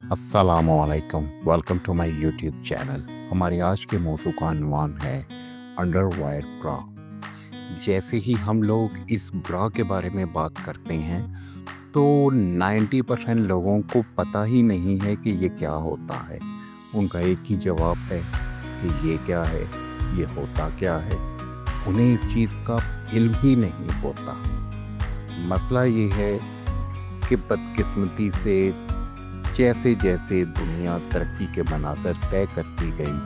अस्सलामुअलैकुम, welcome to my YouTube channel. हमारे आज के मौजू का अनवान है अंडरवायर ब्रा। जैसे ही हम लोग इस ब्रा के बारे में बात करते हैं तो 90% लोगों को पता ही नहीं है कि ये क्या होता है। उनका एक ही जवाब है कि ये क्या है, ये होता क्या है। उन्हें इस चीज़ का इल्म ही नहीं होता। मसला ये है कि बदकिस्मती से जैसे जैसे दुनिया तरक्की के मनासर तय करती गई,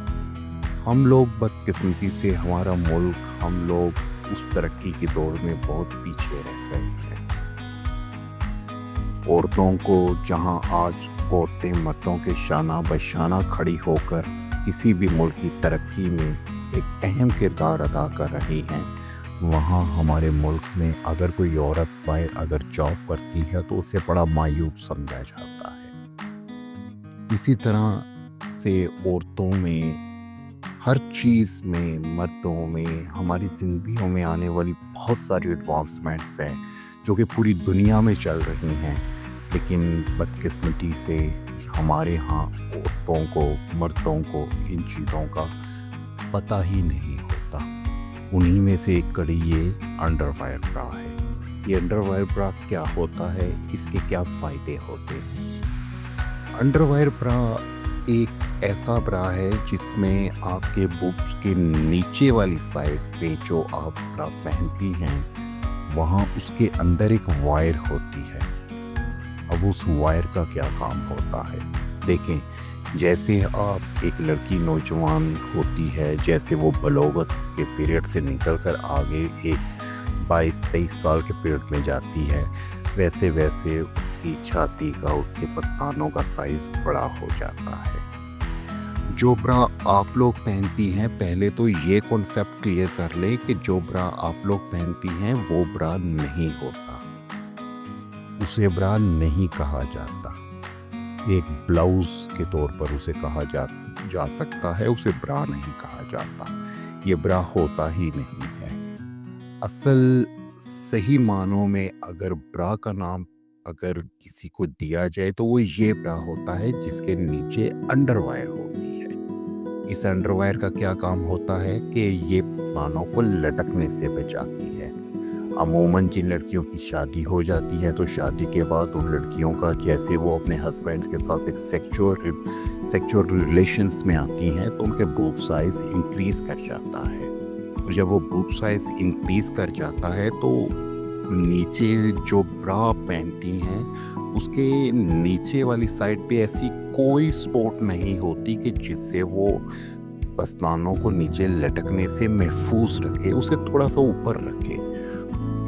हम लोग बदकिस्मती से हमारा मुल्क, हम लोग उस तरक्की की दौड़ में बहुत पीछे रह गए हैं। औरतों को जहां आज औरतें मर्दों के शाना बशाना खड़ी होकर किसी भी मुल्क की तरक्की में एक अहम किरदार अदा कर रही हैं, वहाँ हमारे मुल्क में अगर कोई औरत बाहर अगर जॉब करती है तो उसे बड़ा मायूब समझा जाता है। इसी तरह से औरतों में, हर चीज़ में, मर्दों में, हमारी ज़िंदगियों में आने वाली बहुत सारी एडवांसमेंट्स हैं जो कि पूरी दुनिया में चल रही हैं, लेकिन बदकिस्मती से हमारे यहाँ औरतों को, मर्दों को इन चीज़ों का पता ही नहीं होता। उन्हीं में से एक कड़ी ये अंडरवायर ब्रा है। ये अंडरवायर ब्रा क्या होता है, इसके क्या फ़ायदे होते हैं? अंडरवायर ब्रा एक ऐसा ब्रा है जिसमें आपके बुक्स के नीचे वाली साइड पे जो आप ब्रा पहनती हैं, वहाँ उसके अंदर एक वायर होती है। अब उस वायर का क्या काम होता है? देखें, जैसे आप एक लड़की नौजवान होती है, जैसे वो बलोगस के पीरियड से निकल कर आगे एक 22-23 साल के पीरियड में जाती है, वैसे वैसे उसकी छाती का, उसके पस्तानों का साइज़ बड़ा हो जाता है। जो ब्रा आप लोग पहनती हैं, पहले तो ये कॉन्सेप्ट क्लियर कर ले कि जो ब्रा आप लोग पहनती हैं वो ब्रा नहीं होता, उसे ब्रा नहीं कहा जाता। एक ब्लाउज के तौर पर उसे कहा जा सकता है, उसे ब्रा नहीं कहा जाता। ये ब्रा होता ही नहीं है। असल सही मानों में अगर ब्रा का नाम अगर किसी को दिया जाए तो वो ये ब्रा होता है जिसके नीचे अंडरवायर होती है। इस अंडरवायर का क्या काम होता है कि ये मानों को लटकने से बचाती है। अमूमन जिन लड़कियों की शादी हो जाती है तो शादी के बाद उन लड़कियों का, जैसे वो अपने हस्बैंड्स के साथ एक सेक्सुअल रिलेशंस में आती हैं तो उनके बूब साइज इंक्रीज कर जाता है। और जब वो बूब साइज इंक्रीज कर जाता है तो नीचे जो ब्रा पहनती हैं उसके नीचे वाली साइड पे ऐसी कोई स्पॉट नहीं होती कि जिससे वो पस्तानों को नीचे लटकने से महफूज रखे, उसे थोड़ा सा ऊपर रखे।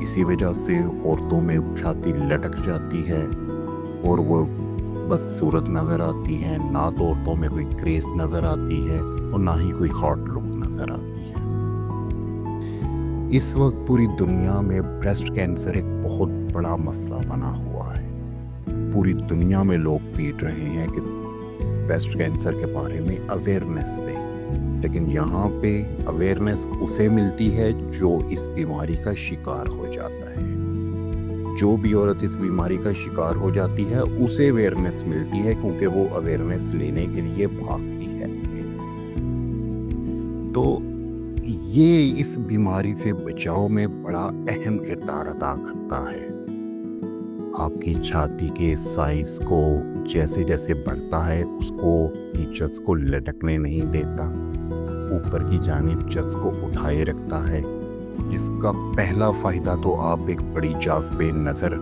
इसी वजह से औरतों में छाती लटक जाती है और वो बस सूरत नज़र आती है, ना तो औरतों में कोई ग्रेस नज़र आती है और ना ही कोई हॉट लुक नज़र आती है। इस वक्त पूरी दुनिया में ब्रेस्ट कैंसर एक बहुत बड़ा मसला बना हुआ है। पूरी दुनिया में लोग पीट रहे हैं कि ब्रेस्ट कैंसर के बारे में अवेयरनेस दें, लेकिन यहाँ पे अवेयरनेस उसे मिलती है जो इस बीमारी का शिकार हो जाता है। जो भी औरत इस बीमारी का शिकार हो जाती है उसे अवेयरनेस मिलती है क्योंकि वो अवेयरनेस लेने के लिए भागती है। तो ये इस बीमारी से बचाव में बड़ा अहम किरदार अदा करता है। आपकी छाती के साइज को जैसे जैसे बढ़ता है उसको चस को लटकने नहीं देता, ऊपर की जानिब चस को उठाए रखता है, जिसका पहला फ़ायदा तो आप एक बड़ी जाज़बे नज़र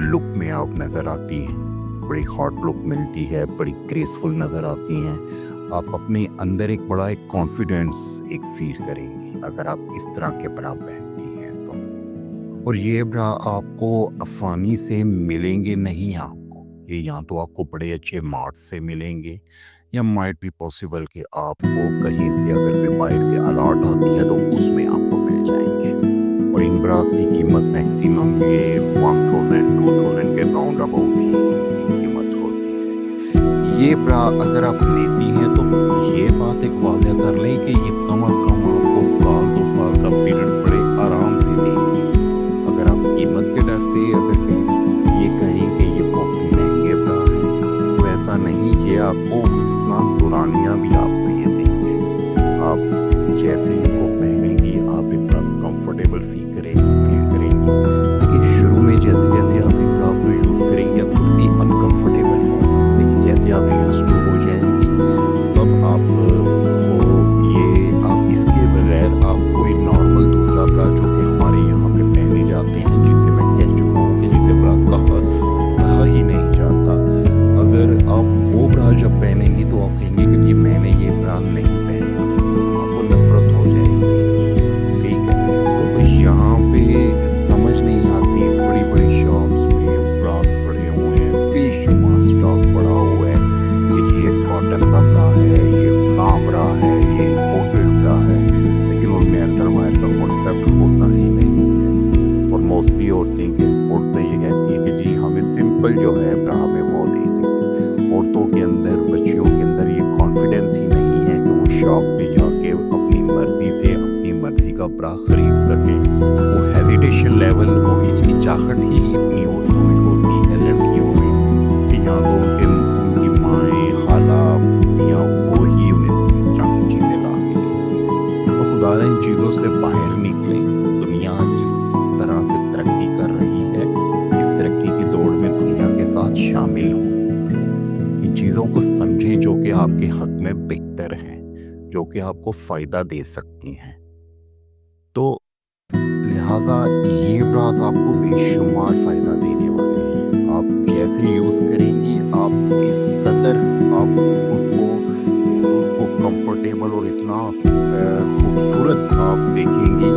लुक में आप नज़र आती हैं, बड़ी हॉट लुक मिलती है, बड़ी ग्रेसफुल नज़र आती हैं। आप अपने अंदर एक बड़ा एक कॉन्फिडेंस एक फील करेंगी अगर आप इस तरह के ब्रा पहनती हैं तो। और ये ब्रा आपको आसानी से मिलेंगे नहीं, आपको ये या तो आपको बड़े अच्छे मार्ट से मिलेंगे या माइट भी पॉसिबल कि आपको कहीं से अगर कोई बाहर से अलॉट आती है तो उसमें आपको मिल जाएंगे। और इन ब्रा की कीमत मैक्सिमम ये 1000-2000 के राउंड अबाउट ही कीमत होती है। ये ब्रा अगर आप लेती हैं तो ये बात एक वाज़ह कर लें कि ये कम अज़ कम आपको 1-2 साल का पीरियड बड़े आराम से देगी। अगर आप कीमत के डर से अगर ये कहें कि ये बहुत महंगे ब्रा हैं, वैसा नहीं, ये आपको ना दुरानियाँ भी आपको ये देंगे। आप जैसे इनको पहनेंगी आप एक बड़ा कंफर्टेबल फील करेंगी। लेकिन शुरू में जैसे जैसे आप इन ब्रास को यूज़ करेंगी आप थोड़ी सी अनकंफर्टेबल हो, लेकिन जैसे आप यूज टू हो जाएंगी तब आप इसके बगैर आप कोई नॉर्मल दूसरा ब्रा जो कि हमारे यहाँ पे पहने जाते हैं, जिसे मैं कह चुका हूँ कि जिसे ब्रा कहा ही नहीं जाता, अगर आप वो ब्रा जब पहनेंगी तो आप कहेंगे कि जी मैंने ये ब्रा नहीं पहना, आपको नफरत हो जाएगी। ठीक है, तो यहाँ पे समझ नहीं आती, बड़ी बड़ी शॉप्स में ब्रास पड़े हुए हैं, बेशुमार स्टॉक पड़ा हुआ है कि ये कॉटन का ब्रा है, ये फ्लावर ब्रा है, ये कोटेड ब्रा है, लेकिन उनमें अंडरवायर का कॉन्सेप्ट होता ही नहीं है। और मोस्टली औरतें ये कहती है कि जी हमें सिंपल जो है ब्रा हमें वो दे दें। औरतों के अंदर, बच्चियों के अंदर ये कॉन्फिडेंस ही नहीं है कि वो शॉप पे जाके अपनी मर्जी से अपनी मर्जी का ब्रा खरीद सके। वो हेजिटेशन लेवल, वो हिचकिचाहट ही इतनी औरतों में होती है, लड़कियों में, कि यहाँ तो उनकी माएँ, खाला, फूफियाँ वो ही उन्हें इस तरह की चीज़ें ला के देती हैं। तो खुदा इन चीज़ों से बाहर निकलें। दुनिया जिस तरह से तरक्की कर रही है, इस तरक्की की दौड़ में दुनिया के साथ शामिल हों। इन चीज़ों को समझें जो कि आपके हक में बेहतर हैं, जो कि आपको फ़ायदा दे सकती हैं। तो लिहाजा ये ब्रास आपको बेशुमार फ़ायदा देने वाले हैं। आप जैसे यूज़ करेंगी आप इस कदर आप खुद को कंफर्टेबल और इतना खूबसूरत आप देखेंगी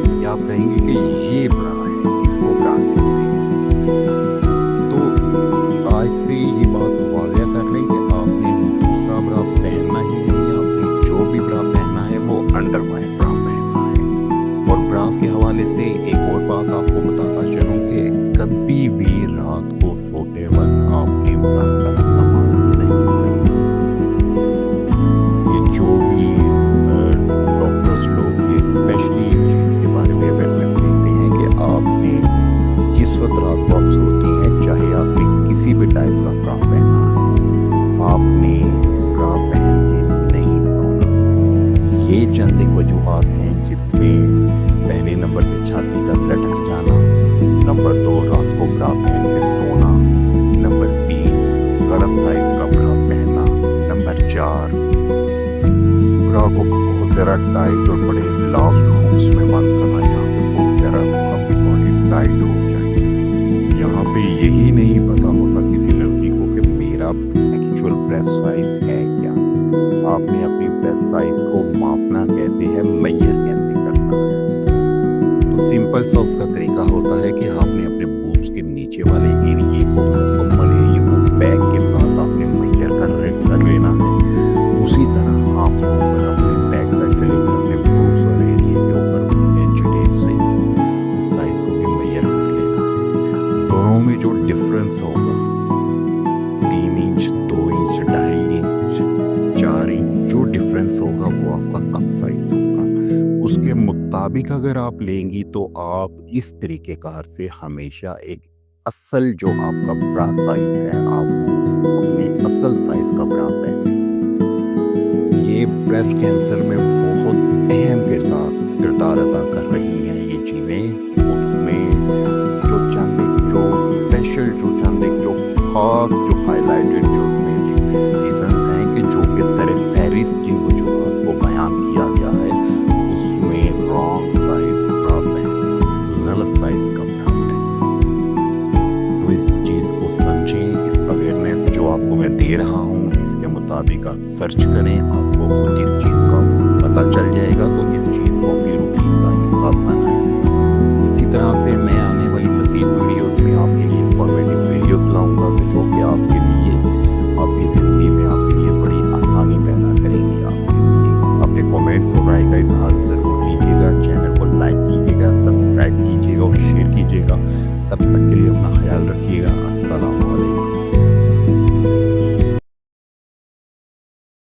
कि आप कहेंगे कि ये ब्रा है, इसको ब्रा कहते हैं। तो आज से ये बात वाज़ेह कर लें कि आपने दूसरा ब्रा पहनना ही नहीं है, आपने जो भी ब्रा पहनना है वो अंडरवायर ब्रा पहनना है। और ब्रास के हवाले से एक और बात आपको बताता चलूँ कि कभी भी रात को सोते वक्त आपने ब्रा का इस्तेमाल नहीं करना। ये जो भी डॉक्टर्स लोग ये स्पेशली इस चीज़ के बारे में अवेयरनेस देते हैं कि आपने जिस वक्त रात को आप सोती हैं, चाहे आपने किसी भी टाइप का ब्रा पहना है, आपने ब्रा पहन के नहीं सोना। ये चंद एक वजूहात हैं जिसमें पहले नंबर पे छाती का लटक जाना, नंबर 2 रात को ब्रा पहन के सोना, नंबर 3 गलत साइज का ब्रा पहनना, नंबर 4 ब्रा को बहुत ज़्यादा टाइट और बड़े लास्ट हुक्स में बंद करना, जहाँ पे बहुत ज़्यादा आपकी बॉडी टाइट हो जाए। यहाँ पे यही नहीं पता होता किसी लड़की को कि मेरा एक्चुअल ब्रेस्ट साइज है क्या। आपने अपनी ब्रेस्ट साइज को मापना कहते हैं, मेजर कैसे करना है। तो सिंपल सा उसका तरीका होता है कि आपने अपने बूब्स के नीचे वाले एरिए को मुकम्मल एरिए को बैक के साथ आपने मेजर कर लेना है। उसी तरह आपको अपने बैक साइड से लेकर अपने बूब्स वाले एरिए के ऊपर इंच टेप से उस साइज को भी मेजर कर लेना है। दोनों में जो डिफरेंस होगा 3 इंच, 2 इंच, 2.5 इंच, 4 इंच, जो डिफरेंस होगा वो आपका कप साइज होगा। उसके मुताबिक अगर आप लेंगी तो आप इस तरीके कार से हमेशा एक असल जो आपका ब्रा साइज है आप वो अपने असल साइज का ब्रा पहनेंगे। ये ब्रेस्ट कैंसर में बहुत अहम किरदार अदा कर रही हैं ये चीज़ें। उसमें जो चंद स्पेशल जो खास जो हाईलाइटेड जो उसमें रीजंस हैं कि जो कि सरे फहरिस्त जिन वजूहात को बयान किया गया है, उसमें रॉन्ग साइज ब्रा पहनना, गलत साइज का ब्रा पहनना। तो इस चीज़ को समझें, इस अवेयरनेस जो आपको मैं दे रहा हूँ इसके मुताबिक आप सर्च करें, आपको खुद इस चीज़ का पता चल जाएगा। तो इस चीज़ को अपनी रूटीन का हिस्सा बनाएं। इसी तरह से मैं आने वाली मज़ीद वीडियोस में आपके लिए इंफॉर्मेटिव वीडियोस लाऊंगा जो कि आपके लिए आपकी ज़िंदगी में आपके लिए बड़ी आसानी पैदा करेंगी। आपके लिए अपने कमेंट्स और राय का इजहार ज़रूर कीजिएगा। चैनल को लाइक कीजिएगा, सब्सक्राइब कीजिएगा और शेयर कीजिएगा। तब तक के लिए अपना ख्याल रखिएगा। अस्सलाम वालेकुम।